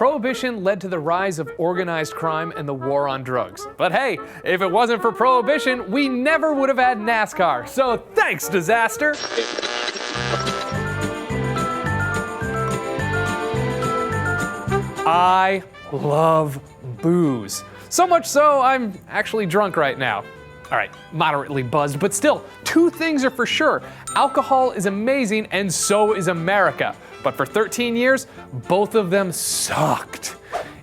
Prohibition led to the rise of organized crime and the war on drugs. But hey, if it wasn't for Prohibition, we never would have had NASCAR. So thanks, disaster! I love booze. So much so, I'm actually drunk right now. All right, moderately buzzed, but still, two things are for sure. Alcohol is amazing, and so is America. But for 13 years, both of them sucked.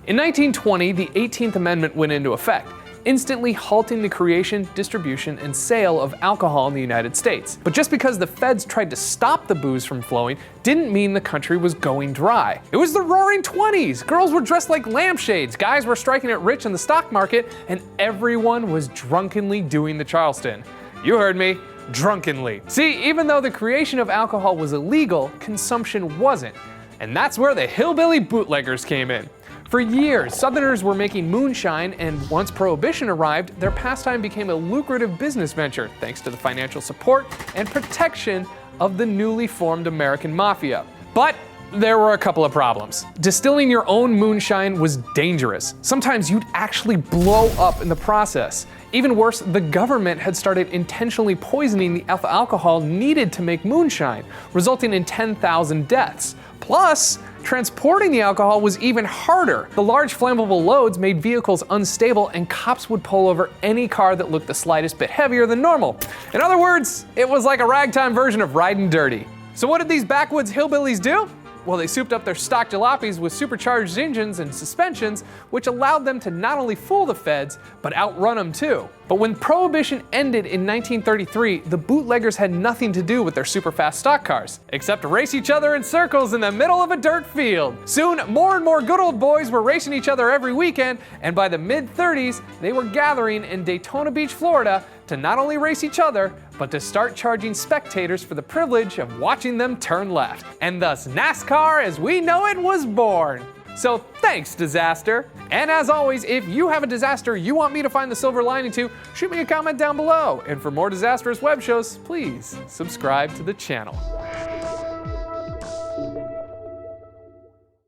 In 1920, the 18th Amendment went into effect, instantly halting the creation, distribution, and sale of alcohol in the United States. But just because the feds tried to stop the booze from flowing didn't mean the country was going dry. It was the roaring 20s. Girls were dressed like lampshades, guys were striking it rich in the stock market, and everyone was drunkenly doing the Charleston. You heard me, drunkenly. See, even though the creation of alcohol was illegal, consumption wasn't. And that's where the hillbilly bootleggers came in. For years, Southerners were making moonshine, and once Prohibition arrived, their pastime became a lucrative business venture thanks to the financial support and protection of the newly formed American mafia. But there were a couple of problems. Distilling your own moonshine was dangerous. Sometimes you'd actually blow up in the process. Even worse, the government had started intentionally poisoning the alcohol needed to make moonshine, resulting in 10,000 deaths. Plus, transporting the alcohol was even harder. The large flammable loads made vehicles unstable, and cops would pull over any car that looked the slightest bit heavier than normal. In other words, it was like a ragtime version of riding dirty. So what did these backwoods hillbillies do? Well, they souped up their stock jalopies with supercharged engines and suspensions, which allowed them to not only fool the feds, but outrun them too. But when Prohibition ended in 1933, the bootleggers had nothing to do with their super fast stock cars, except to race each other in circles in the middle of a dirt field. Soon, more and more good old boys were racing each other every weekend, and by the mid-30s, they were gathering in Daytona Beach, Florida, to not only race each other, but to start charging spectators for the privilege of watching them turn left. And thus NASCAR as we know it was born. So thanks, disaster. And as always, if you have a disaster you want me to find the silver lining to, shoot me a comment down below. And for more disastrous web shows, please subscribe to the channel.